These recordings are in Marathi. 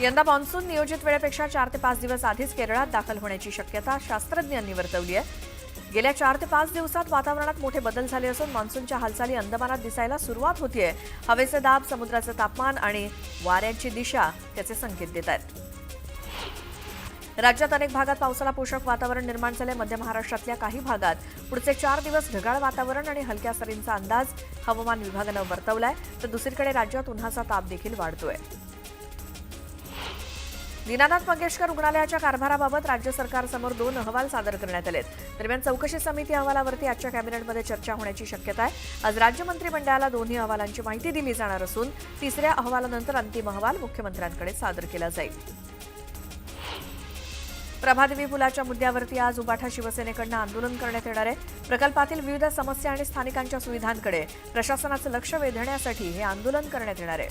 यंदा मान्सून नियोजित वेळेपेक्षा 4 ते 5 दिवस आधीच केरळात दाखल होण्याची शक्यता शास्त्रज्ञांनी वर्तवली आहे. गेल्या 4 ते 5 दिवसात वातावरणात मोठे बदल झाले असून मान्सूनच्या हालचाली अंदमानात दिसायला सुरुवात होतीये. हवेचे दाब, समुद्राचं तापमान आणि वाऱ्यांची दिशा त्याचे संकेत देत आहेत. राज्यात अनेक भागात पावसाला पोषक वातावरण निर्माण झाले. मध्य महाराष्ट्रातल्या काही भागात पुढचे 4 दिवस ढगाळ वातावरण आणि हलक्या सरींचा अंदाज हवामान विभागानं वर्तवलाय. तर दुसरीकडे राज्यात उन्हाचा ताप देखील वाढतोय. दीनानाथ मंगेशकर रुग्णालयाच्या कारभाराबाबत राज्य सरकारसमोर 2 अहवाल सादर करण्यात आलेत. दरम्यान चौकशी समिती अहवालावरती आजच्या कॅबिनेटमध्ये चर्चा होण्याची शक्यता आहे. आज राज्य मंत्रिमंडळाला दोन्ही अहवालांची माहिती दिली जाणार असून तिसऱ्या अहवालानंतर अंतिम अहवाल मुख्यमंत्र्यांकडे सादर केला जाईल. प्रभादेवी पुलाच्या मुद्द्यावरती आज उबाठा शिवसेनेकडून आंदोलन करण्यात येणार आहे. प्रकल्पातील विविध समस्या आणि स्थानिकांच्या सुविधांकडे प्रशासनाचं लक्ष वेधण्यासाठी हे आंदोलन करण्यात येणार आहे.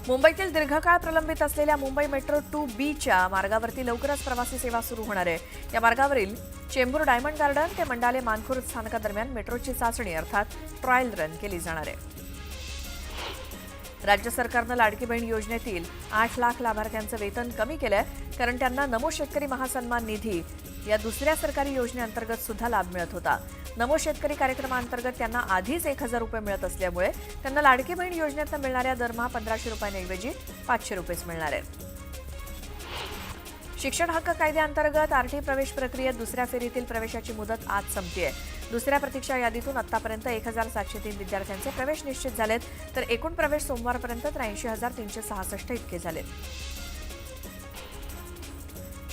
मुंबईतील दीर्घकाळ प्रलंबित असलेल्या मुंबई मेट्रो 2B मार्गावरती लवकरच प्रवासी सेवा सुरू होणार आहे. या मार्गावरील चेंबूर डायमंड गार्डन ते मंडाले मानखुर्द स्थानकादरम्यान मेट्रोची चाचणी अर्थात ट्रायल रन केली जाणार आहे. राज्य सरकारनं लाडकी बहीण योजनेतील 8 लाख लाभार्थ्यांचं वेतन कमी केलंय, कारण त्यांना नमो शेतकरी महासन्मान निधी या दुसऱ्या सरकारी योजनेअंतर्गत सुद्धा लाभ मिळत होता. नमो शेतकरी कार्यक्रमाअंतर्गत त्यांना आधीच 1,000 रुपये मिळत असल्यामुळे त्यांना लाडकी बहीण योजनेतून मिळणाऱ्या दरमहा 1,500 रुपयांऐवजी 500 रुपयेच मिळणार आहेत. शिक्षण हक्क कायद्याअंतर्गत आरटी प्रवेश प्रक्रियेत दुसऱ्या फेरीतील प्रवेशाची मुदत आज संपतेय. दुसऱ्या प्रतीक्षा यादीतून आतापर्यंत 1,703 विद्यार्थ्यांचे प्रवेश निश्चित झालेत, तर एकूण प्रवेश सोमवारपर्यंत 83,366 इतके झालेत.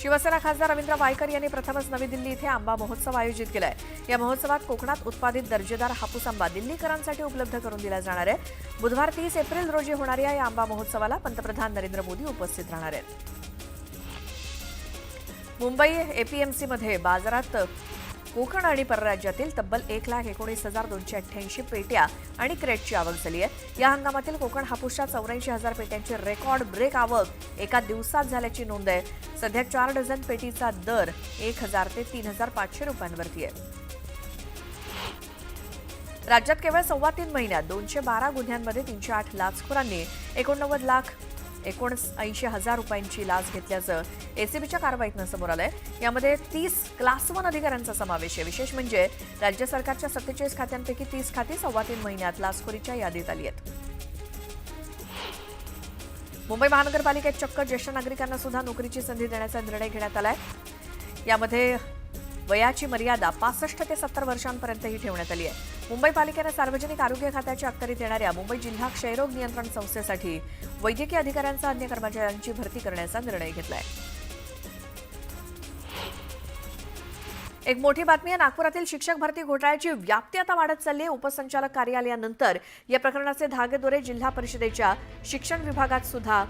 शिवसेना खासदार रवींद्र वायकर यांनी प्रथमच नवी दिल्ली इथे आंबा महोत्सव आयोजित केलाय. या महोत्सवात कोकणात उत्पादित दर्जेदार हापूस आंबा दिल्लीकरांसाठी उपलब्ध करून दिला जाणार आहे. बुधवार 30 एप्रिल रोजी होणाऱ्या या आंबा महोत्सवाला पंतप्रधान नरेंद्र मोदी उपस्थित राहणार आहेत. मुंबई एपीएमसीमध्ये बाजारात कोकण आणि परराज्यातील तब्बल 1,19,288 पेट्या आणि क्रेटची आवक झाली आहे. या हंगामातील कोकण हापूसच्या 84,000 पेट्यांची रेकॉर्ड ब्रेक आवक एका दिवसात झाल्याची नोंद आहे. सध्या 4 डझन पेटीचा दर 1,000 ते 3,500 रुपयांवरती आहे. राज्यात केवळ 3.25 महिन्यात 212 गुन्ह्यांमध्ये 308 लाचखोरांनी 89,79,000 रुपयांची लाच घेतल्याचं एसीबीच्या कारवाईतनं समोर आलंय. यामध्ये 30 क्लास 1 अधिकाऱ्यांचा समावेश आहे. विशेष म्हणजे राज्य सरकारच्या 47 खात्यांपैकी 30 खाती 3.25 महिन्यात लाचखोरीच्या यादीत आली आहेत. मुंबई महानगरपालिकेत चक्क ज्येष्ठ नागरिकांना सुद्धा नोकरीची संधी देण्याचा निर्णय घेण्यात आलाय. यामध्ये वयाची मर्यादा 65 ते 70 वर्षांपर्यंतही ठेवण्यात आली आहे. मुंबई पालिकेनं सार्वजनिक आरोग्य खात्याच्या अखत्यारीत येणाऱ्या मुंबई जिल्हा क्षयरोग नियंत्रण संस्थेसाठी वैद्यकीय अधिकाऱ्यांचा अन्य कर्मचाऱ्यांची भरती करण्याचा निर्णय घेतलाय. एक मोठी बातमी आहे. नागपुरातील शिक्षक भरती घोटाळ्याची व्याप्ती आता वाढत चालली आहे. उपसंचालक कार्यालयानंतर या प्रकरणाचे धागेदोरे जिल्हा परिषदेच्या शिक्षण विभागात सुद्धा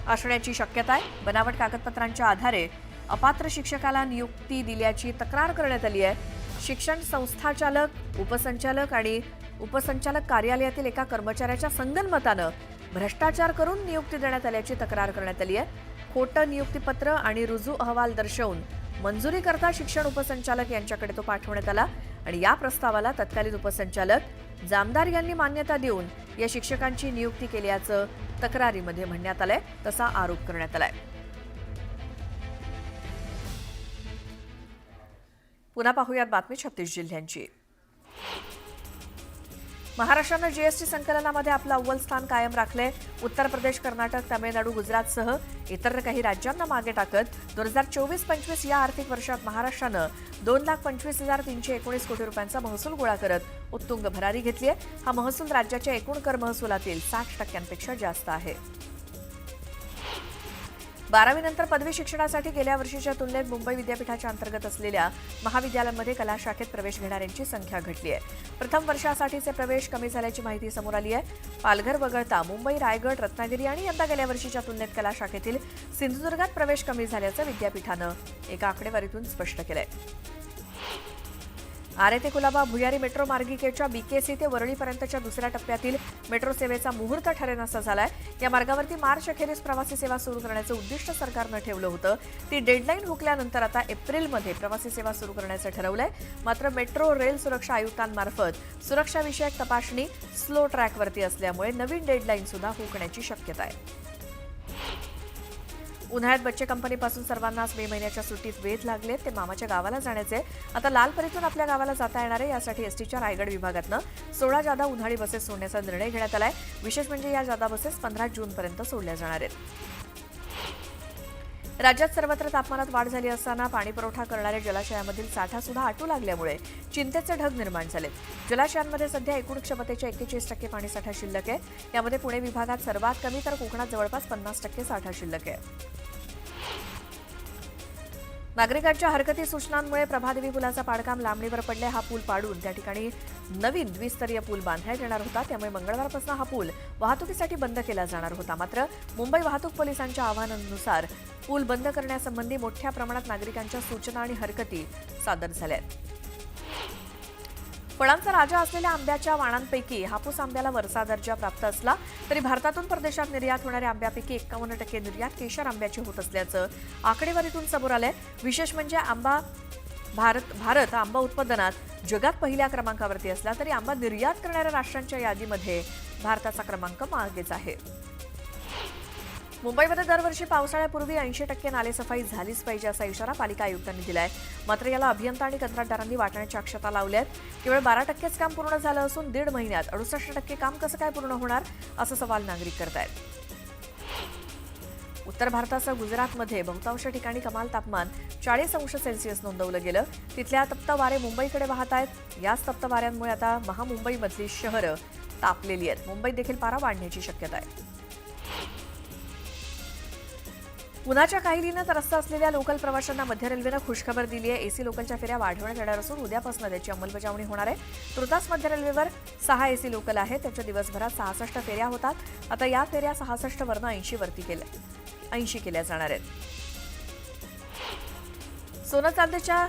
असण्याची शक्यता आहे. बनावट कागदपत्रांच्या आधारे अपात्र शिक्षकाला नियुक्ती दिल्याची तक्रार करण्यात आली आहे. शिक्षण संस्थाचालक, उपसंचालक आणि उपसंचालक कार्यालयातील एका कर्मचाऱ्याच्या संगनमतानं भ्रष्टाचार करून नियुक्ती देण्यात आल्याची तक्रार करण्यात आली आहे. खोटं नियुक्तीपत्र आणि रुजू अहवाल दर्शवून मंजुरीकरता शिक्षण उपसंचालक यांच्याकडे तो पाठवण्यात आला आणि या प्रस्तावाला तत्कालीन उपसंचालक जामदार यांनी मान्यता देऊन या शिक्षकांची नियुक्ती केल्याचं तक्रारीमध्ये म्हणण्यात आलंय. तसा आरोप करण्यात आलाय. पुन्हा पाहूयात बातमी 36 जिल्ह्यांची. महाराष्ट्रानं जीएसटी संकलनामध्ये आपलं अव्वल स्थान कायम राखले. उत्तर प्रदेश, कर्नाटक, तामिळनाडू, गुजरातसह इतर काही राज्यांना मागे टाकत 2024-25 या आर्थिक वर्षात महाराष्ट्रानं 2,25,319 कोटी रुपयांचा महसूल गोळा करत उत्तुंग भरारी घेतली आहे. हा महसूल राज्याच्या एकूण कर महसुलातील 60% जास्त आहे. 12वी नंतर पदवी शिक्षणासाठी गेल्या वर्षीच्या तुलनेत मुंबई विद्यापीठाच्या अंतर्गत असलेल्या महाविद्यालयांमध्ये कला शाखेत प्रवेश घेणाऱ्यांची संख्या घटली आहे. प्रथम वर्षासाठीचे प्रवेश कमी झाल्याची माहिती समोर आली आहे. पालघर वगळता मुंबई, रायगड, रत्नागिरी आणि यंदा गेल्या वर्षीच्या तुलनेत कला शाखेतील सिंधुदुर्गात प्रवेश कमी झाल्याचं विद्यापीठानं एका आकडेवारीतून स्पष्ट केलंय. आरे ते कुलाबा भुयारी मेट्रो मार्गिकेच्या बीकेसी ते वरळीपर्यंतच्या दुसऱ्या टप्प्यातील मेट्रो सेवेचा मुहूर्त ठरेनासा झालाय. या मार्गावरती मार्च अखेरीस प्रवासी सेवा सुरू करण्याचं उद्दिष्ट सरकारनं ठेवलं होतं. ती डेडलाईन हुकल्यानंतर आता एप्रिलमध्ये प्रवासी सेवा सुरू करण्याचं ठरवलंय. मात्र मेट्रो रेल सुरक्षा आयुक्तांमार्फत सुरक्षाविषयक तपासणी स्लो ट्रॅकवरती असल्यामुळे नवीन डेडलाईन सुद्धा हुकण्याची शक्यता आहे. उन्हाळ्यात बच्चे कंपनीपासून सर्वांनाच मे महिन्याच्या सुट्टीत वेध लागले. ते मामाच्या गावाला जाण्याचे. आता लालपरीतून आपल्या गावाला जाता येणार आहे. यासाठी एसटीच्या रायगड विभागातनं 16 जादा उन्हाळी बसेस सोडण्याचा निर्णय घेण्यात आलाय. विशेष म्हणजे या जादा बसेस 15 जूनपर्यंत सोडल्या जाणार आहेत. राज्यात सर्वत्र तापमानात वाढ झाली असताना पाणीपुरवठा करणाऱ्या जलाशयामधील साठा सुद्धा आटू लागल्यामुळे चिंतेचे ढग निर्माण झाले. जलाशयांमध्ये सध्या एकूण क्षमतेच्या 41% पाणीसाठा शिल्लक आहे. यामध्ये पुणे विभागात सर्वात कमी तर कोकणात जवळपास 50% साठा शिल्लक आहे. नागरिकांच्या हरकती सूचनांमुळे प्रभादेवी पुलाचा पाडकाम लांबणीवर पडले. हा पूल पाडून त्या ठिकाणी नवीन द्विस्तरीय पूल बांधण्यात येणार होता. त्यामुळे मंगळवारपासून हा पूल वाहतुकीसाठी बंद केला जाणार होता. मात्र मुंबई वाहतूक पोलिसांच्या आवाहनानुसार पूल बंद करण्यासंबंधी मोठ्या प्रमाणात नागरिकांच्या सूचना आणि हरकती सादर झाल्या आहेत. फळांचा राजा असलेल्या आंब्याच्या वाणांपैकी हापूस आंब्याला वरचा दर्जा प्राप्त असला तरी भारतातून परदेशात निर्यात होणाऱ्या आंब्यापैकी 51% निर्यात केशर आंब्याची होत असल्याचं आकडेवारीतून समोर आलंय. विशेष म्हणजे भारत आंबा उत्पादनात जगात पहिल्या क्रमांकावरती असला तरी आंबा निर्यात करणाऱ्या राष्ट्रांच्या यादीमध्ये भारताचा क्रमांक मागेच आहे. मुंबईमध्ये दरवर्षी पावसाळ्यापूर्वी 80% नालेसफाई झालीच पाहिजे असा इशारा पालिका आयुक्तांनी दिलाय. मात्र याला अभियंता आणि कंत्राटदारांनी वाटण्याच्या अक्षता लावल्यात. केवळ 12%च काम पूर्ण झालं असून 1.5 महिन्यात 68% काम कसं काय पूर्ण होणार असा सवाल नागरिक करतायत. उत्तर भारतासह गुजरातमध्ये बहुतांश ठिकाणी कमाल तापमान 40 अंश सेल्सिअस नोंदवलं गेलं. तिथल्या तप्त वारे मुंबईकडे वाहत आहेत. याच तप्त वाऱ्यांमुळे आता महामुंबईमधली शहरं तापलेली आहेत. मुंबईत देखील पारा वाढण्याची शक्यता आहे. उन्हाच्या काहिलीनं त्रस्त असलेल्या लोकल प्रवाशांना मध्य रेल्वेनं खुशखबर दिली आहे. एसी लोकलच्या फेऱ्या वाढवण्यात येणार असून उद्यापासून त्याची अंमलबजावणी होणार आहे. तुर्तास मध्य रेल्वेवर 6 एसी लोकल आहेत. त्याच्या दिवसभरात 66 फेऱ्या होतात. आता या फेऱ्या 66 वरनं 80 केल्या जाणार आहेत. सोनं चांदीच्या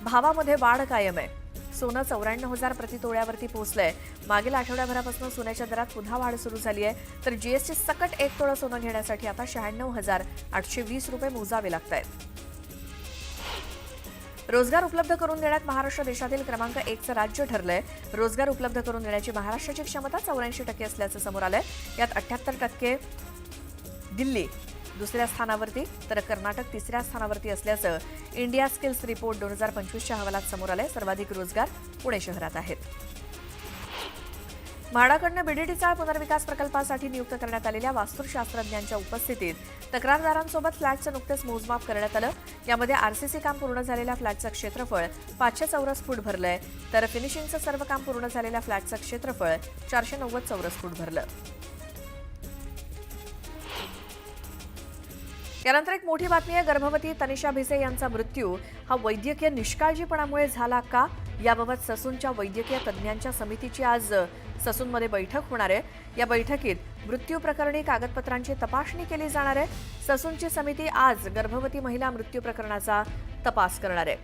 भावामध्ये वाढ कायम आहे. सोनं 94,000 प्रतितोळ्यावरती पोहोचलंय. मागील आठवड्याभरापासून सोन्याच्या दरात पुन्हा वाढ सुरू झाली आहे. तर जीएसटी सकट 1 तोळा सोनं घेण्यासाठी आता 96,820 रुपये मोजावे लागत आहेत. रोजगार उपलब्ध करून देण्यात महाराष्ट्र देशातील क्रमांक 1चं राज्य ठरलंय. रोजगार उपलब्ध करून देण्याची महाराष्ट्राची क्षमता 84% असल्याचं समोर आलंय. यात 78% दिल्ली दुसऱ्या स्थानावरती तर कर्नाटक तिसऱ्या स्थानावरती असल्याचं इंडिया स्किल्स रिपोर्ट 2025च्या अहवालात समोर आलंय. सर्वाधिक रोजगार पुणे शहरात आहेत. म्हाडाकडनं बीडीटी चाळ पुनर्विकास प्रकल्पासाठी नियुक्त करण्यात आलेल्या वास्तुशास्त्रज्ञांच्या उपस्थितीत तक्रारदारांसोबत फ्लॅटचं नुकतेच मोजमाप करण्यात आलं. यामध्ये आरसीसी काम पूर्ण झालेल्या फ्लॅटचं क्षेत्रफळ 500 चौरस फूट भरलंय. तर फिनिशिंगचं सर्व काम पूर्ण झालेल्या फ्लॅटचं क्षेत्रफळ 490 चौरस फूट भरलं. यानंतर एक मोठी बातमी आहे. गर्भवती तनिषा भिसे यांचा मृत्यू हा वैद्यकीय निष्काळजीपणामुळे झाला का याबाबत ससूनच्या वैद्यकीय तज्ज्ञांच्या समितीची आज ससूनमध्ये बैठक होणार आहे. या बैठकीत मृत्यू प्रकरणी कागदपत्रांची तपासणी केली जाणार आहे. ससूनची समिती आज गर्भवती महिला मृत्यू प्रकरणाचा तपास करणार आहे.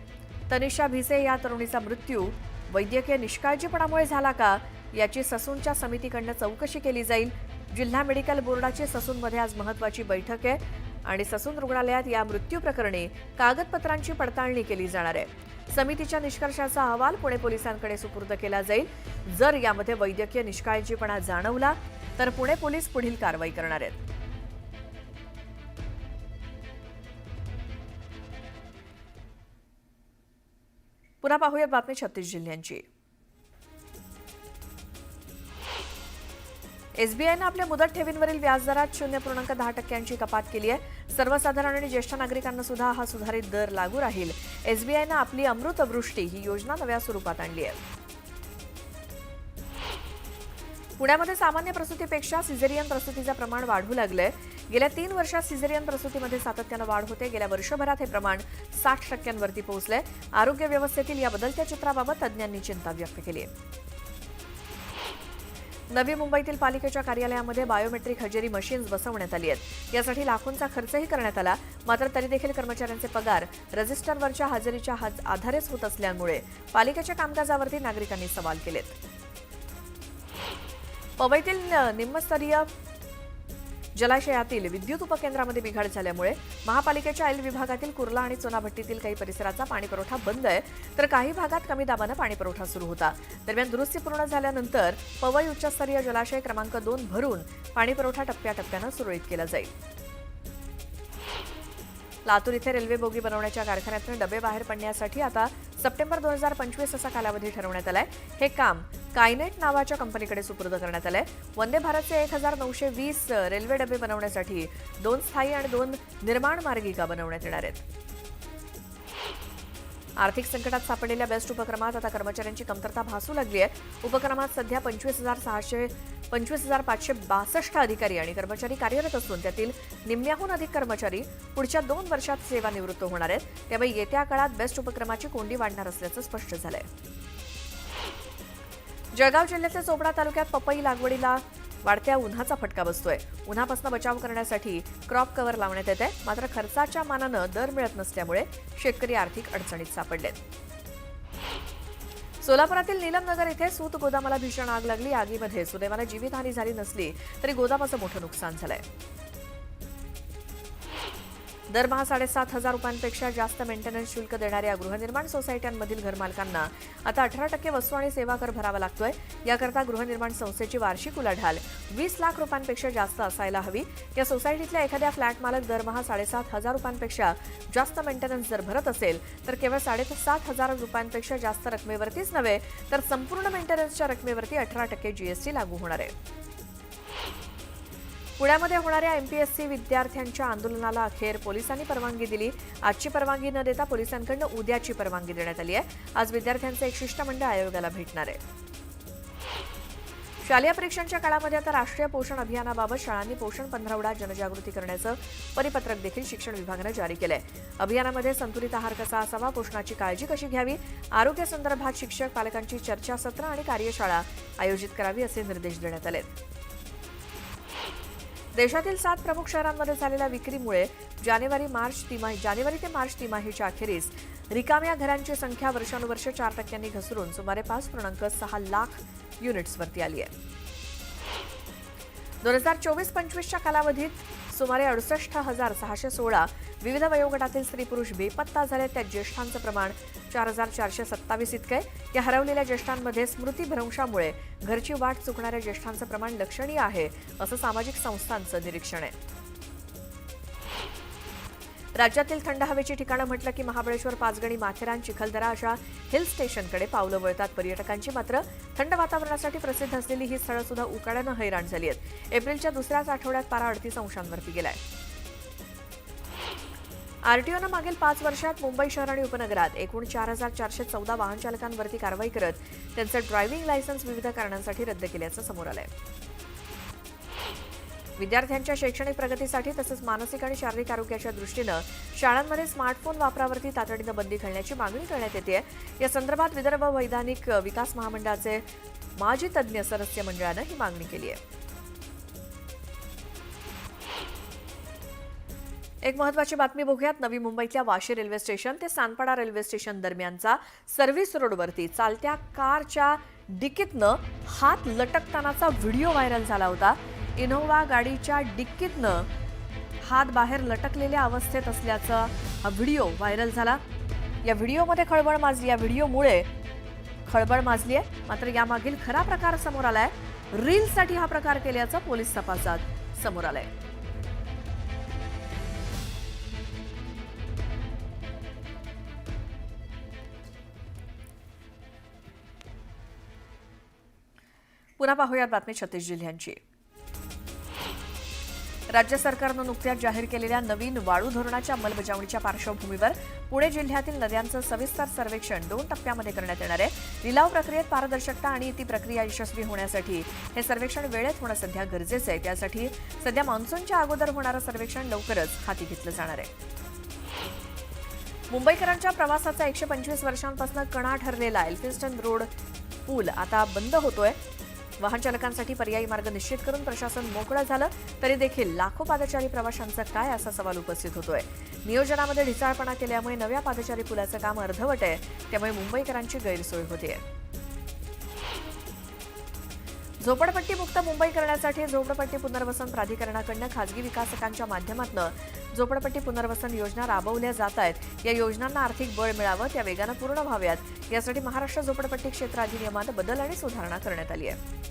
तनिषा भिसे या तरुणीचा मृत्यू वैद्यकीय निष्काळजीपणामुळे झाला का याची ससूनच्या समितीकडनं चौकशी केली जाईल. जिल्हा मेडिकल बोर्डाची ससूनमध्ये आज महत्त्वाची बैठक आहे आणि ससून रुग्णालयात या मृत्यू प्रकरणी कागदपत्रांची पडताळणी केली जाणार आहे. समितीच्या निष्कर्षाचा अहवाल पुणे पोलिसांकडे सुपूर्द केला जाईल. जर यामध्ये वैद्यकीय निष्काळजीपणा जाणवला तर पुणे पोलीस पुढील कारवाई करणार आहेत. पुन्हा पाहूया बातमी 36 जिल्ह्यांची. एसबीआयनं आपल्या मुदत ठेवींवरील व्याजदरात 0.10% कपात केली आहे. सर्वसाधारण आणि ज्येष्ठ नागरिकांना सुद्धा हा सुधारित दर लागू राहील. एसबीआयनं आपली अमृतवृष्टी ही योजना नव्या स्वरूपात आणली आहे. पुण्यामध्ये सामान्य प्रसूतीपेक्षा सिझेरियन प्रसूतीचं प्रमाण वाढू लागलंय. गेल्या 3 वर्षात सिझेरियन प्रसूतीमध्ये सातत्यानं वाढ होते. गेल्या वर्षभरात हे प्रमाण 60% पोहोचलंय. आरोग्य व्यवस्थेतील या बदलत्या चित्राबाबत तज्ज्ञांनी चिंता व्यक्त केली आहे. नवी मुंबईतील पालिकेच्या कार्यालयामध्ये बायोमेट्रिक हजेरी मशीन्स बसवण्यात आली आहेत. यासाठी लाखोंचा खर्चही करण्यात आला. मात्र तरी देखील कर्मचाऱ्यांचे पगार रजिस्टरवरच्या हजेरीच्या आधारेच होत असल्यामुळे पालिकेच्या कामकाजावरती नागरिकांनी सवाल केलेत. पवईतील निम्नस्तरीय जलाशयातील विद्युत उपकेंद्रामध्ये बिघाड झाल्यामुळे महापालिकेच्या ऐल विभागातील कुर्ला आणि चुनाभट्टीतील काही परिसराचा पाणीपुरवठा बंद आहे, तर काही भागात कमी दाबानं पाणीपुरवठा सुरू होता. दरम्यान दुरुस्ती पूर्ण झाल्यानंतर पवई उच्चस्तरीय जलाशय क्रमांक 2 भरून पाणीपुरवठा टप्प्याटप्प्यानं सुरळीत केला जाईल. लातूर इथे रेल्वे बोगी बनवण्याच्या कारखान्यातून डबे बाहेर पडण्यासाठी आता सप्टेंबर 2025 असा कालावधी ठरवण्यात आलाय. हे काम कायनेट नावाच्या कंपनीकडे सुपूर्द करण्यात आलंय. वंदे भारतचे 1920 रेल्वे डबे बनवण्यासाठी 2 स्थायी आणि 2 निर्माण मार्गिका बनवण्यात येणार आहेत. आर्थिक संकटात सापडलेल्या बेस्ट उपक्रमात आता कर्मचाऱ्यांची कमतरता भासू लागली आहे. उपक्रमात सध्या 25,562 अधिकारी आणि कर्मचारी कार्यरत असून त्यातील निम्म्याहून अधिक कर्मचारी पुढच्या 2 वर्षात सेवानिवृत्त होणार आहेत. त्यामुळे येत्या काळात बेस्ट उपक्रमाची कोंडी वाढणार असल्याचं स्पष्ट झालंय. जळगाव जिल्ह्यातल्या चोपडा तालुक्यात पपई लागवडीला वाढत्या उन्हाचा फटका बसतोय. उन्हापासून बचाव करण्यासाठी क्रॉप कव्हर लावण्यात येत आहे. मात्र खर्चाच्या मानानं दर मिळत नसल्यामुळे शेतकरी आर्थिक अडचणीत सापडलेत. सोलापुरातील नीलमनगर इथे सूत गोदामाला भीषण आग लागली. आगीमध्ये सुदैवानं जीवितहानी झाली नसली तरी गोदामाचं मोठं नुकसान झालंय. दरमहा 7,500 रुपयांपेक्षा जास्त मेंटेनन्स शुल्क देणाऱ्या गृहनिर्माण सोसायट्यांमधील घरमालकांना आता 18% वस्तू आणि सेवा कर भरावा लागतोय. याकरता गृहनिर्माण संस्थेची वार्षिक उलाढाल 20 लाख रुपयांपेक्षा जास्त असायला हवी. या सोसायटीतल्या एखाद्या फ्लॅट मालक दरमहा 7,500 रुपयांपेक्षा जास्त मेंटेनन्स जर भरत असेल तर केवळ 7,500 रुपयांपेक्षा जास्त रकमेवरतीच नव्हे तर संपूर्ण मेंटेनन्सच्या रकमेवरती 18% जीएसटी लागू होणार आहे. पुण्यामध्ये होणाऱ्या एमपीएससी विद्यार्थ्यांच्या आंदोलनाला अखेर पोलिसांनी परवानगी दिली. आजची परवानगी न देता पोलिसांकडून उद्याची परवानगी देण्यात आली आहे. आज विद्यार्थ्यांचं एक शिष्टमंडळ आयोगाला भेटणार आहे. शालेय परीक्षांच्या काळामध्ये आता राष्ट्रीय पोषण अभियानाबाबत शाळांनी पोषण पंधरवडा जनजागृती करण्याचं परिपत्रक देखील शिक्षण विभागानं जारी केलंय. अभियानामध्ये संतुलित आहार कसा असावा, पोषणाची काळजी कशी घ्यावी, आरोग्यासंदर्भात शिक्षक पालकांची चर्चासत्र आणि कार्यशाळा आयोजित करावी असे निर्देश देण्यात आलेत. देशातील 7 प्रमुख शहरांमध्ये झालेल्या विक्रीमुळे जानेवारी ते मार्च तिमाहीच्या अखेरीस रिकाम्या घरांची संख्या वर्षानुवर्ष 4% घसरून सुमारे 5.6 लाख युनिट्सवरती आली आहे. 2024-25च्या कालावधीत सुमारे 68,616 विविध वयोगटातील स्त्री पुरुष बेपत्ता झाले. त्यात ज्येष्ठांचं प्रमाण 4,427 इतकं आहे. या हरवलेल्या ज्येष्ठांमध्ये स्मृतिभ्रंशामुळे घरची वाट चुकणाऱ्या ज्येष्ठांचं प्रमाण लक्षणीय आहे असं सामाजिक संस्थांचं निरीक्षण आहे. राज्यातील थंड हवेची ठिकाणं म्हटलं की महाबळेश्वर, पाचगणी, माथेरान, चिखलदरा अशा हिल स्टेशनकडे पावलं वळतात पर्यटकांची. मात्र थंड वातावरणासाठी प्रसिद्ध असलेली ही स्थळं सुद्धा उकाड्यानं हैराण झाली आहेत. एप्रिलच्या दुसऱ्याच आठवड्यात पारा 38 अंशांवरती गेलाय. आरटीओनं मागील 5 वर्षात मुंबई शहर आणि उपनगरात एकूण 4,414 वाहन चालकांवरती कारवाई करत त्यांचं ड्रायव्हिंग लायसन्स विविध कारणांसाठी रद्द केल्याचं समोर आलंय. विद्यार्थ्यांच्या शैक्षणिक प्रगतीसाठी तसंच मानसिक आणि शारीरिक आरोग्याच्या दृष्टीनं शाळांमध्ये स्मार्टफोन वापरावरती तातडीनं बंदी घालण्याची मागणी करण्यात येते. या संदर्भात विदर्भ वैधानिक विकास महामंडळाचे माजी तज्ज्ञ सदस्य मंडळानं ही मागणी केली आहे. एक महत्त्वाची बातमी बघूयात. नवी मुंबईतल्या वाशी रेल्वे स्टेशन ते सानपाडा रेल्वे स्टेशन दरम्यानचा सर्व्हिस रोडवरती चालत्या कारच्या डिकीतनं हात लटकतानाचा व्हिडिओ व्हायरल झाला होता. इनोव्हा गाडीच्या डिक्कीतनं हात बाहेर लटकलेल्या अवस्थेत असल्याचा हा व्हिडिओ व्हायरल झाला. या व्हिडिओमध्ये व्हिडिओमुळे खळबळ माजली आहे. मात्र यामागील खरा प्रकार समोर आलाय. रीलसाठी हा प्रकार केल्याचं पोलीस तपासात समोर आलंय. पुन्हा पाहूयात बातमी छत्तीस जिल्ह्यांची. राज्य सरकारनं नुकत्याच जाहीर केलेल्या नवीन वाळू धोरणाच्या अंमलबजावणीच्या पार्श्वभूमीवर पुणे जिल्ह्यातील नद्यांचं सविस्तर सर्वेक्षण 2 टप्प्यामध्ये करण्यात येणार आहे. लिलाव प्रक्रियेत पारदर्शकता आणि ती प्रक्रिया यशस्वी होण्यासाठी हे सर्वेक्षण वेळेत होणं सध्या गरजेचं आहे. त्यासाठी सध्या मान्सूनच्या अगोदर होणारं सर्वेक्षण लवकरच हाती घेतलं जाणार आहे. मुंबईकरांच्या प्रवासाचा 125 वर्षांपासून कणा ठरलेला एल्फिन्स्टन रोड पूल आता बंद होतोय. वाहन चालकांसाठी पर्यायी मार्ग निश्चित करून प्रशासन मोकळं झालं तरी देखील लाखो पादचारी प्रवाशांचं काय असा सवाल उपस्थित होतोय. नियोजनामध्ये ढिसाळपणा केल्यामुळे नव्या पादचारी पुलाचं काम अर्धवट आहे, त्यामुळे मुंबईकरांची गैरसोय होतेय. झोपडपट्टीमुक्त मुंबई करण्यासाठी झोपडपट्टी पुनर्वसन प्राधिकरणाकडून खासगी विकासकांच्या माध्यमातून झोपडपट्टी पुनर्वसन योजना राबवल्या जात आहेत. या योजनांना आर्थिक बळ मिळावं, त्या वेगानं पूर्ण व्हाव्यात यासाठी महाराष्ट्र झोपडपट्टी क्षेत्र अधिनियमात बदल आणि सुधारणा करण्यात आली आहे.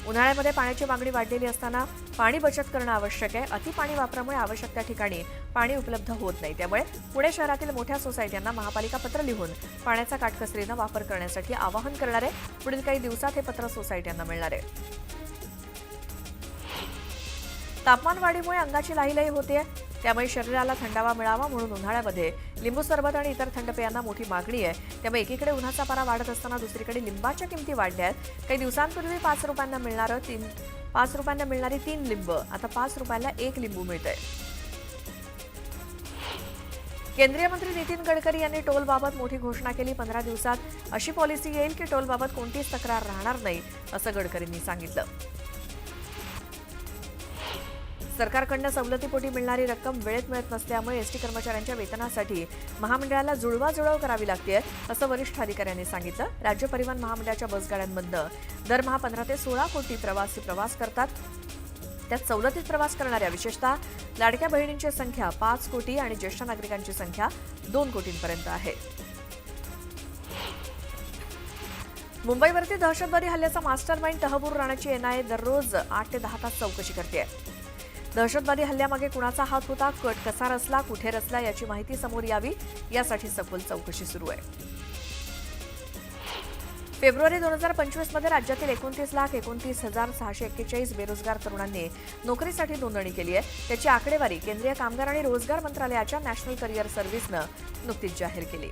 उन्हाळ्यामध्ये पाण्याची मागणी वाढलेली असताना पाणी बचत करणं आवश्यक आहे. अति पाणी वापरामुळे आवश्यक त्या ठिकाणी पाणी उपलब्ध होत नाही. त्यामुळे पुणे शहरातील मोठ्या सोसायट्यांना महापालिका पत्र लिहून पाण्याचा काटकसरीनं वापर करण्यासाठी आवाहन करणार आहे. पुढील काही दिवसात हे पत्र सोसायट्यांना मिळणार आहे. तापमान वाढीमुळे अंगाची लाहीलाही होते, त्यामुळे शरीराला थंडावा मिळावा म्हणून उन्हाळ्यामध्ये लिंबू सरबत आणि इतर थंड पेयांना मोठी मागणी आहे. त्यामुळे एकीकडे उन्हाचा पारा वाढत असताना दुसरीकडे लिंबाच्या किमती वाढल्या आहेत. काही दिवसांपूर्वी 5 रुपयांना मिळणारी 3 लिंब आता 5 रुपयाला 1 लिंबू मिळतंय. केंद्रीय मंत्री नितीन गडकरी यांनी टोलबाबत मोठी घोषणा केली. 15 दिवसात अशी पॉलिसी येईल की टोलबाबत कोणतीच तक्रार राहणार नाही, असं गडकरींनी सांगितलं. सरकारकडून सवलतीपोटी मिळणारी रक्कम वेळेत मिळत नसल्यामुळे एसटी कर्मचाऱ्यांच्या वेतनासाठी महामंडळाला जुळवाजुळव करावी लागते, असं वरिष्ठ अधिकाऱ्यांनी सांगितलं. राज्य परिवहन महामंडळाच्या बसगाड्यांमधनं दरमहा 15 ते 16 कोटी प्रवासी प्रवास करतात. त्यात सवलतीत प्रवास करणाऱ्या विशेषतः लाडक्या बहिणींची संख्या 5 कोटी आणि ज्येष्ठ नागरिकांची संख्या 2 कोटींपर्यंत आहे. मुंबईवरती दहशतवादी हल्ल्याचा मास्टरमाइंड तहबूर राणाची एनआयए दररोज 8 ते 10 तास चौकशी करते. दहशतवादी हल्ल्यामागे कुणाचा हात होता, कट कसा रचला, कुठे रचला याची माहिती समोर यावी यासाठी सखोल चौकशी सुरू आहे. फेब्रुवारी 2025 मध्ये राज्यातील 29,29,641 बेरोजगार तरुणांनी नोकरीसाठी नोंदणी केली आहे. त्याची आकडेवारी केंद्रीय कामगार आणि रोजगार मंत्रालयाच्या नॅशनल करिअर सर्व्हिसनं नुकतीच जाहीर केली.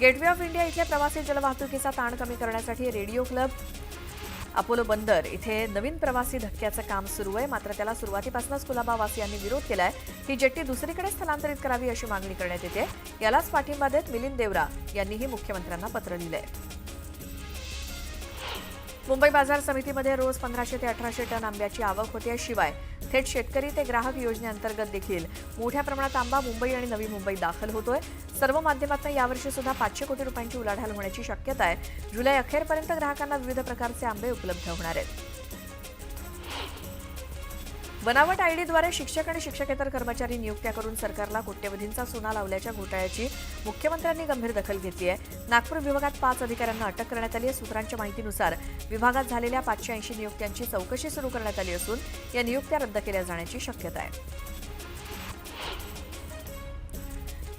गेटवे ऑफ इंडिया इथल्या प्रवासी जलवाहतुकीचा ताण कमी करण्यासाठी रेडिओ क्लब अपोलो बंदर इथे नवीन प्रवासी धक्क्याचं काम सुरू आहे. मात्र त्याला सुरुवातीपासूनच कुलाबावासियांनी विरोध केलाय. ही जेट्टी दुसरीकडे स्थलांतरित करावी अशी मागणी करण्यात येते. यालाच पाठिंबा देत मिलिंद देवरा यांनीही मुख्यमंत्र्यांना पत्र लिहिलंय. मुंबई बाजार समितीमध्ये रोज 1500 ते 1800 टन आंब्याची आवक होते. शिवाय थेट शेतकरी ते ग्राहक योजनेअंतर्गत देखील मोठ्या प्रमाणात आंबा मुंबई आणि नवी मुंबई दाखल होतोय. सर्व माध्यमातून यावर्षी सुद्धा 500 कोटी रुपयांची उलाढाल होण्याची शक्यता आहे. जुलै अखेरपर्यंत ग्राहकांना विविध प्रकारचे आंबे उपलब्ध होणार आहेत. बनावट आयडीद्वारे शिक्षक आणि शिक्षकेतर कर्मचारी नियुक्त्या करून सरकारला कोट्यवधींचा सोना लावल्याच्या घोटाळ्याची मुख्यमंत्र्यांनी गंभीर दखल घेतली आहे. नागपूर विभागात 5 अधिकाऱ्यांना अटक करण्यात आली आहे. सूत्रांच्या माहितीनुसार विभागात झालेल्या 580 नियुक्त्यांची चौकशी सुरू करण्यात आली असून या नियुक्त्या रद्द केल्या जाण्याची शक्यता आहे.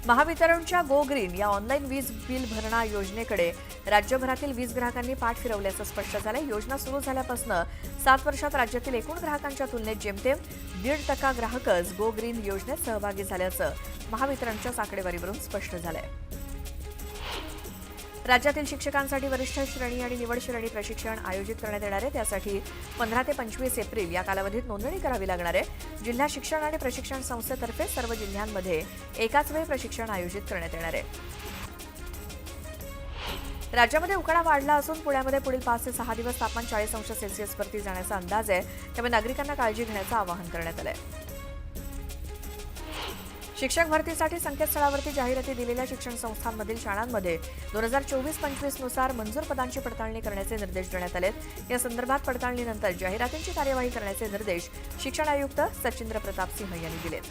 महावितरणच्या गो ग्रीन या ऑनलाईन वीज बिल भरणा योजनेकडे राज्यभरातील वीज ग्राहकांनी पाठ फिरवल्याचं स्पष्ट झालंय. योजना सुरू झाल्यापासून 7 वर्षात राज्यातील एकूण ग्राहकांच्या तुलनेत जेमतेम 1.5% ग्राहकच गो ग्रीन योजनेत सहभागी झाल्याचं महावितरणच्या आकडेवारीवरून स्पष्ट झालंय. राज्यातील शिक्षकांसाठी वरिष्ठ श्रेणी आणि निवड श्रेणी प्रशिक्षण आयोजित करण्यात येणार आहे. त्यासाठी 15 ते 25 एप्रिल या कालावधीत नोंदणी करावी लागणार आहे. जिल्हा शिक्षण आणि प्रशिक्षण संस्थेतर्फे सर्व जिल्ह्यांमध्ये एकाच वेळी प्रशिक्षण आयोजित करण्यात येणार आहे. राज्यामध्ये उकाडा वाढला असून पुण्यामध्ये पुढील 5 ते 6 दिवस तापमान 40 अंश सेल्सिअसवरती जाण्याचा अंदाज आहे. त्यामुळे नागरिकांना काळजी घेण्याचं आवाहन करण्यात आलं आहे. शिक्षक भरतीसाठी संकेतस्थळावरती जाहिराती दिलेल्या शिक्षण संस्थांमधील शाळांमध्ये 2024-25 नुसार मंजूर पदांची पडताळणी करण्याचे निर्देश देण्यात आलेत. या संदर्भात पडताळणीनंतर जाहिरातींची कार्यवाही करण्याचे निर्देश शिक्षण आयुक्त सचिंद्र प्रताप सिंह यांनी दिलेत.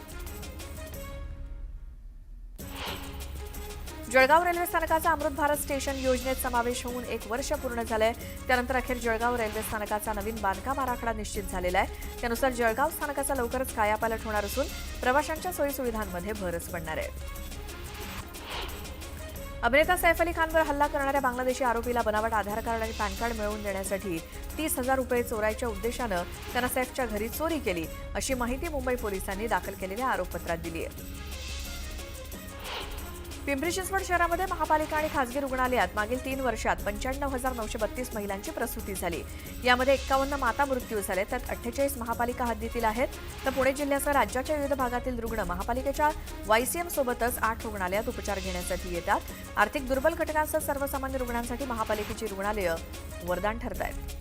जळगाव रेल्वे स्थानकाचा अमृत भारत स्टेशन योजनेत समावेश होऊन 1 वर्ष पूर्ण झालंय. त्यानंतर अखेर जळगाव रेल्वे स्थानकाचा नवीन बांधकाम आराखडा निश्चित झालेला आहे. त्यानुसार जळगाव स्थानकाचा लवकरच कायापालट होणार असून प्रवाशांच्या सोयीसुविधांमध्ये भरच पडणार आहे. अभिनेता सैफ अली खानवर हल्ला करणाऱ्या बांगलादेशी आरोपीला बनावट आधार कार्ड आणि पॅन कार्ड मिळवून देण्यासाठी 30,000 रुपये चोरायच्या उद्देशानं त्यानं सैफच्या घरी चोरी केली अशी माहिती मुंबई पोलिसांनी दाखल केलेल्या आरोपपत्रात दिली आहे. पिंपरी चिंचवड शहरामध्ये महापालिका आणि खासगी रुग्णालयात मागील 3 वर्षात 95,932 महिलांची प्रसूती झाली. यामध्ये 51 माता मृत्यू झाले, त्यात 48 महापालिका हद्दीतील आहेत. तर पुणे जिल्ह्यासह राज्याच्या विविध भागातील रुग्ण महापालिकेच्या वायसीएम सोबतच 8 रुग्णालयात उपचार घेण्यासाठी येतात. आर्थिक दुर्बल घटकांसह सर्वसामान्य रुग्णांसाठी महापालिकेची रुग्णालयं वरदान ठरत आहेत.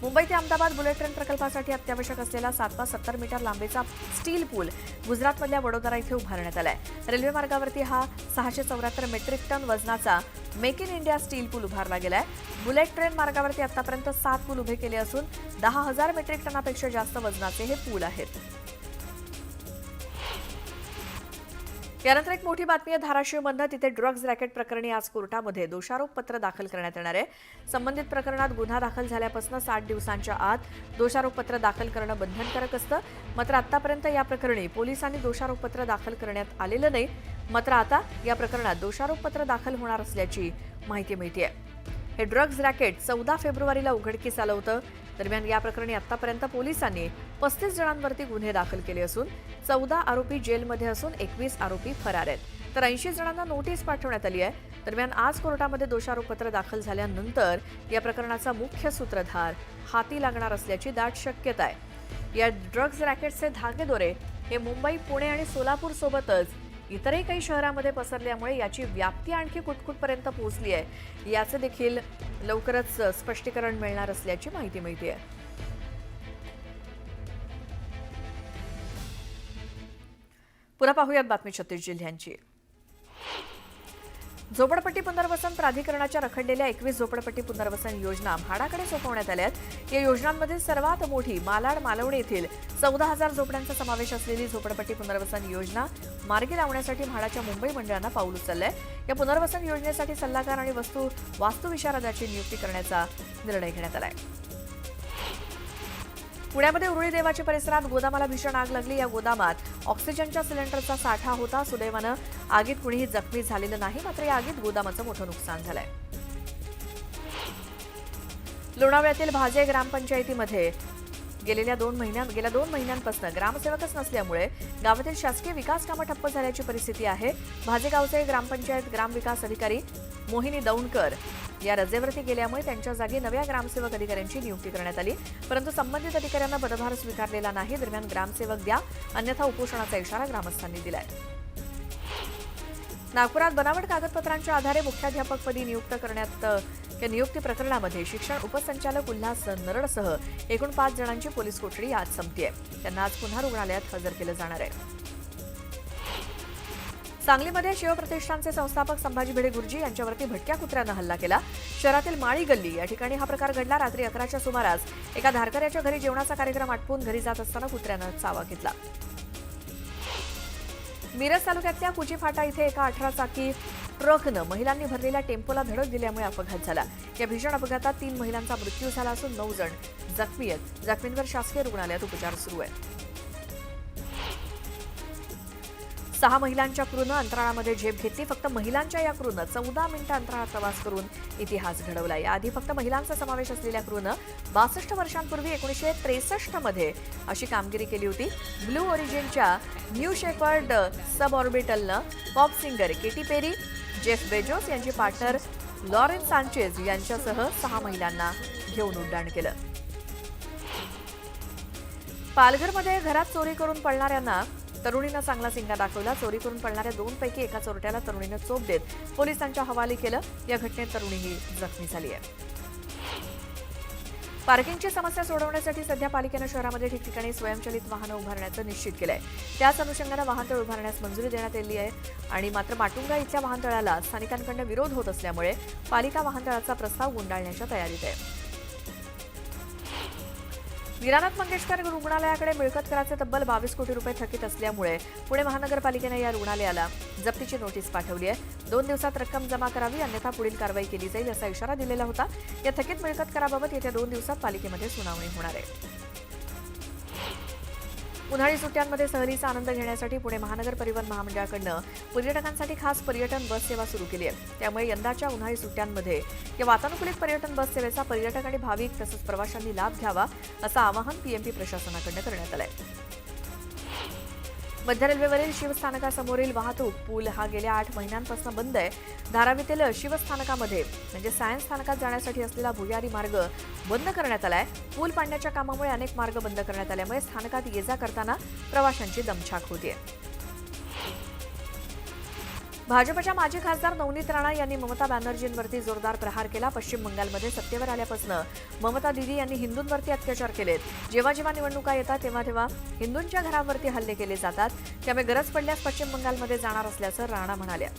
मुंबई ते अहमदाबाद बुलेट ट्रेन प्रकल्पासाठी अत्यावश्यक असलेला 770 मीटर लांबीचा स्टील पूल गुजरातमधल्या वडोदरा इथे उभारण्यात आलाय. रेल्वे मार्गावरती हा 674 मेट्रिक टन वजनाचा मेक इन इंडिया स्टील पूल उभारला गेलाय. बुलेट ट्रेन मार्गावरती आतापर्यंत 7 पूल उभे केले असून 10,000 मेट्रिक टनापेक्षा जास्त वजनाचे हे पूल आहेत. यानंतर एक मोठी बातमी आहे धाराशिवमधनं. तिथे ड्रग्ज रॅकेट प्रकरणी आज कोर्टामध्ये दोषारोपपत्र दाखल करण्यात येणार आहे. संबंधित प्रकरणात गुन्हा दाखल झाल्यापासून 60 दिवसांच्या आत दोषारोपपत्र दाखल करणं बंधनकारक असतं. मात्र आतापर्यंत या प्रकरणी पोलिसांनी दोषारोपपत्र दाखल करण्यात आलेलं नाही. मात्र आता या प्रकरणात दोषारोपपत्र दाखल होणार असल्याची माहिती मिळते. हे ड्रग्ज रॅकेट 14 फेब्रुवारीला उघडकीस आलं होतं. दरम्यान या प्रकरणी आतापर्यंत पोलिसांनी 35 जणांवरती गुन्हे दाखल केले असून 14 आरोपी जेलमध्ये असून 21 आरोपी फरार आहेत. तर 80 जणांना नोटीस पाठवण्यात आली आहे. दरम्यान आज कोर्टामध्ये दोषारोपपत्र दाखल झाल्यानंतर या प्रकरणाचा मुख्य सूत्रधार हाती लागणार असल्याची दाट शक्यता आहे. या ड्रग्ज रॅकेटचे धागेदोरे हे मुंबई, पुणे आणि सोलापूर सोबतच इतरही काही शहरांमध्ये पसरल्यामुळे याची व्याप्ती आणखी कुठकुठपर्यंत पोहोचली आहे याचे देखील लवकरच स्पष्टीकरण मिळणार असल्याची माहिती मिळते. पुन्हा पाहूयात बातमी 36 जिल्ह्यांची. झोपडपट्टी पुनर्वसन प्राधिकरणाच्या रखडलेल्या 21 झोपडपट्टी पुनर्वसन योजना म्हाडाकडे सोपवण्यात आल्या आहेत. या योजनांमध्ये सर्वात मोठी मालाड मालवणी येथील 14,000 झोपड्यांचा समावेश असलेली झोपडपट्टी पुनर्वसन योजना मार्गी लावण्यासाठी म्हाडाच्या मुंबई मंडळानं पाऊल उचललंय. या पुनर्वसन योजनेसाठी सल्लागार आणि वास्तुविशारदाची नियुक्ती करण्याचा निर्णय घेण्यात आलाय. पुण्यामध्ये उरुळी देवाची परिसरात गोदामाला भीषण आग लागली. या गोदामात ऑक्सिजनच्या सिलेंडरचा साठा होता. सुदैवानं आगीत कुणीही जखमी झालेलं नाही. मात्र या आगीत गोदामाचं मोठं नुकसान झालंय. लोणावळ्यातील भाजे ग्रामपंचायतीमध्ये गेल्या 2 महिन्यांपासून ग्रामसेवकच नसल्यामुळे गावातील शासकीय विकास कामं ठप्प झाल्याची परिस्थिती आहे. भाजे गावचे ग्रामपंचायत ग्रामविकास अधिकारी मोहिनी दौंडकर या रजेवरती गेल्यामुळे त्यांच्या जागी नव्या ग्रामसेवक अधिकाऱ्यांची नियुक्ती करण्यात आली. परंतु संबंधित अधिकाऱ्यांना पदभार स्वीकारलेला नाही. दरम्यान ग्रामसेवक द्या अन्यथा उपोषणाचा इशारा ग्रामस्थांनी दिलाय. नागपुरात बनावट कागदपत्रांच्या आधारे मुख्याध्यापकपदी नियुक्त करण्यात या नियुक्ती प्रकरणामध्ये शिक्षण उपसंचालक उल्हास नरडसह एकूण 5 जणांची पोलीस कोठडी आज संपतीये. त्यांना आज पुन्हा रुग्णालयात हजर केलं जाणार आहे. सांगलीमध्ये शिवप्रतिष्ठानचे संस्थापक संभाजी भिडे गुरुजी यांच्यावरती भटक्या कुत्र्यानं हल्ला केला. शहरातील माळी गल्ली या ठिकाणी हा प्रकार घडला. रात्री 11च्या सुमारास एका धारकऱ्याच्या घरी जेवणाचा कार्यक्रम आटपून घरी जात असताना कुत्र्यानं चावा घेतला. मिरज तालुक्यातल्या कुची फाटा इथे एका 18 चाकी ट्रकनं महिलांनी भरलेल्या टेम्पोला धडक दिल्यामुळे अपघात झाला. या भीषण अपघातात 3 महिलांचा मृत्यू झाला असून 9 जण जखमी आहेत. जखमींवर शासकीय रुग्णालयात उपचार सुरू आहेत. 6 महिलांच्या क्रूनं अंतराळामध्ये झेप घेतली. फक्त महिलांच्या या क्रूनं 14 मिनिटं अंतराळात प्रवास करून इतिहास घडवला. याआधी फक्त महिलांचा समावेश असलेल्या क्रूनं 62 वर्षांपूर्वी 1963 मध्ये अशी कामगिरी केली होती. ब्लू ओरिजिनच्या न्यू शेपर्ड सब ऑर्बिटलनं pop singer Katy Perry, Jeff Bezos यांची पार्टनर लॉरेन सांचेज यांच्यासह 6 महिलांना घेऊन उड्डाण केलं. पालघरमध्ये घरात चोरी करून पळणाऱ्यांना तरुणीनं चांगला सिंगा दाखवला. चोरी करून पळणाऱ्या 2 पैकी एका चोरट्याला तरुणीनं चोप देत पोलिसांच्या हवाली केलं. या घटनेत तरुणीही जखमी झाली आहे. पार्किंगची समस्या सोडवण्यासाठी सध्या पालिकेनं शहरामध्ये ठिकठिकाणी स्वयंचलित वाहनं उभारण्याचं निश्चित केलंय. त्याच अनुषंगानं वाहनतळ उभारण्यास मंजुरी देण्यात आली आहे. आणि मात्र माटुंगा इथल्या वाहनतळाला स्थानिकांकडून विरोध होत असल्यामुळे पालिका वाहनतळाचा प्रस्ताव गुंडाळण्याच्या तयारीत आहे. वीरानाथ मंगेशकर रुग्णालयाकडे मिळकत कराचे तब्बल 22 कोटी रुपये थकीत असल्यामुळे पुणे महानगरपालिकेने या रुग्णालयाला जप्तीची नोटीस पाठवली आहे. 2 दिवसात रक्कम जमा करावी अन्यथा पुढील कारवाई केली जाईल असा इशारा दिलेला होता. या थकीत मिळकत कराबाबत येत्या 2 दिवसात पालिकेमध्ये सुनावणी होणार आहे. उन्हाळी सुट्ट्यांमध्ये सहलीचा आनंद घेण्यासाठी पुणे महानगर परिवहन महामंडळाकडून पर्यटकांसाठी खास पर्यटन बस सेवा सुरू केली आहे. त्यामुळे यंदाच्या उन्हाळी सुट्ट्यांमध्ये या वातानुकूलित पर्यटन बस सेवेचा पर्यटक आणि भाविक तसंच प्रवाशांनी लाभ घ्यावा असं आवाहन पीएमपी प्रशासनाकडून करण्यात आलंय. मध्य रेल्वेवरील शिवस्थानकासमोरील वाहतूक पूल हा गेल्या 8 महिन्यांपासून बंद आहे. धारावीतील शिवस्थानकामध्ये म्हणजे सायन्स स्थानकात जाण्यासाठी असलेला भुयारी मार्ग बंद करण्यात आलाय. पूल पाडण्याच्या कामामुळे अनेक मार्ग बंद करण्यात आल्यामुळे स्थानकात ये जा करताना प्रवाशांची दमछाक होतीये. भाजपच्या माजी खासदार नवनीत राणा यांनी ममता बॅनर्जींवरती जोरदार प्रहार केला. पश्चिम बंगालमध्ये सत्तेवर आल्यापासून ममता दीदी यांनी हिंदूंवरती अत्याचार केलेत. जेव्हा जेव्हा निवडणुका येतात तेव्हा तेव्हा हिंदूंच्या घरांवरती हल्ले केले जातात. त्यामुळे गरज पडल्यास पश्चिम बंगालमध्ये जाणार असल्याचं राणा म्हणाल्या.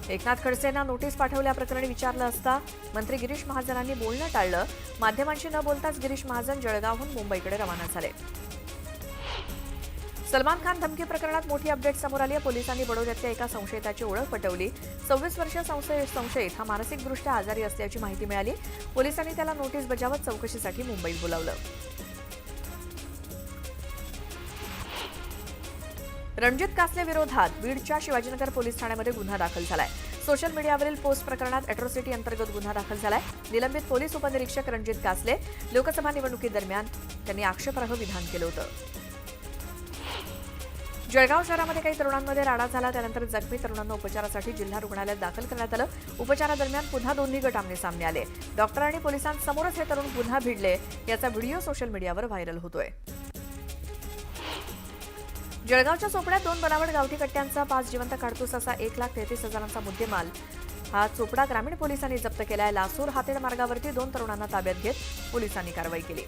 एकनाथ खडसेंना नोटीस पाठवल्याप्रकरणी विचारलं असता मंत्री गिरीश महाजनांनी बोलणं टाळलं. माध्यमांशी न बोलताच गिरीश महाजन जळगावहून मुंबईकडे रवाना झाले. सलमान खान धमकी प्रकरणात मोठी अपडेट समोर आली आहे. पोलिसांनी बडोद्यातल्या एका संशयिताची ओळख पटवली. 26 वर्षीय संशयित हा मानसिकदृष्ट्या आजारी असल्याची माहिती मिळाली. पोलिसांनी त्याला नोटीस बजावत चौकशीसाठी मुंबईत बोलावलं. रणजित कासले विरोधात बीडच्या शिवाजीनगर पोलीस ठाण्यामध्ये गुन्हा दाखल झालाय. सोशल मीडियावरील पोस्ट प्रकरणात अॅट्रॉसिटी अंतर्गत गुन्हा दाखल झालाय. निलंबित पोलीस उपनिरीक्षक रणजित कासले लोकसभा निवडणुकीदरम्यान त्यांनी आक्षेपार्ह विधान केलं होतं. जळगाव शहरामध्ये काही तरुणांमध्ये राडा झाला. त्यानंतर जखमी तरुणांना उपचारासाठी जिल्हा रुग्णालयात दाखल करण्यात आलं. उपचारादरम्यान पुन्हा दोन्ही गट आमने-सामने आले. डॉक्टर आणि पोलिसांसमोरच हे तरुण पुन्हा भिडले. याचा व्हिडिओ सोशल मीडियावर व्हायरल होतोय. जळगावच्या चोपड्यात 2 बनावट गावठी कट्ट्यांचा 5 जिवंत काडतूस असा 1,33,000चा मुद्देमाल हा चोपडा ग्रामीण पोलिसांनी जप्त केलाय. लासूर हातेड मार्गावरती 2 तरुणांना ताब्यात घेत पोलिसांनी कारवाई केली.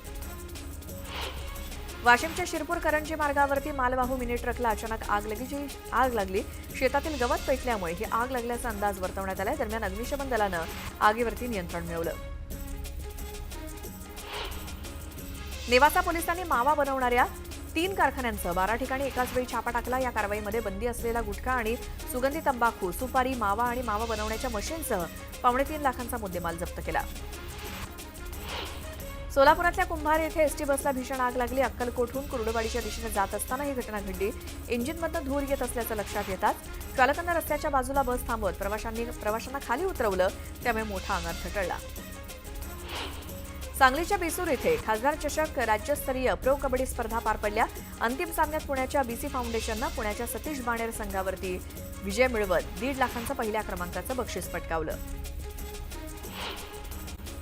वाशिमच्या शिरपूर करंजी मार्गावरती मालवाहू मिनी ट्रकला अचानक आग लागली. शेतातील गवत पेटल्यामुळे ही आग लागल्याचा अंदाज वर्तवण्यात आलाय. दरम्यान अग्निशमन दलानं आगीवरती नियंत्रण मिळवलं. नेवासा पोलिसांनी मावा बनवणाऱ्या 3 कारखान्यांचं 12 ठिकाणी एकाच वेळी छापा टाकला. या कारवाईमध्ये बंदी असलेला गुटखा आणि सुगंधी तंबाखू, सुपारी, मावा आणि मावा बनवण्याच्या मशीनसह 3.25 लाखांचा मुद्देमाल जप्त केला. सोलापुरातल्या कुंभार येथे एसटी बसला भीषण आग लागली. अक्कलकोटहून कुर्डुवाडीच्या दिशेने जात असताना ही घटना घडली. इंजिनमधनं धूर येत असल्याचं लक्षात येतात चालकांना रस्त्याच्या बाजूला बस थांबवत प्रवाशांना खाली उतरवलं. त्यामुळे मोठा अनर्थ टळला. सांगलीच्या बिसूर येथे खासदार चषक राज्यस्तरीय प्रो कबड्डी स्पर्धा पार पडल्या. अंतिम सामन्यात पुण्याच्या बीसी फाउंडेशननं पुण्याच्या सतीश बाणेर संघावरती विजय मिळवत 1.5 लाखांचं पहिल्या क्रमांकाचं बक्षीस पटकावलं.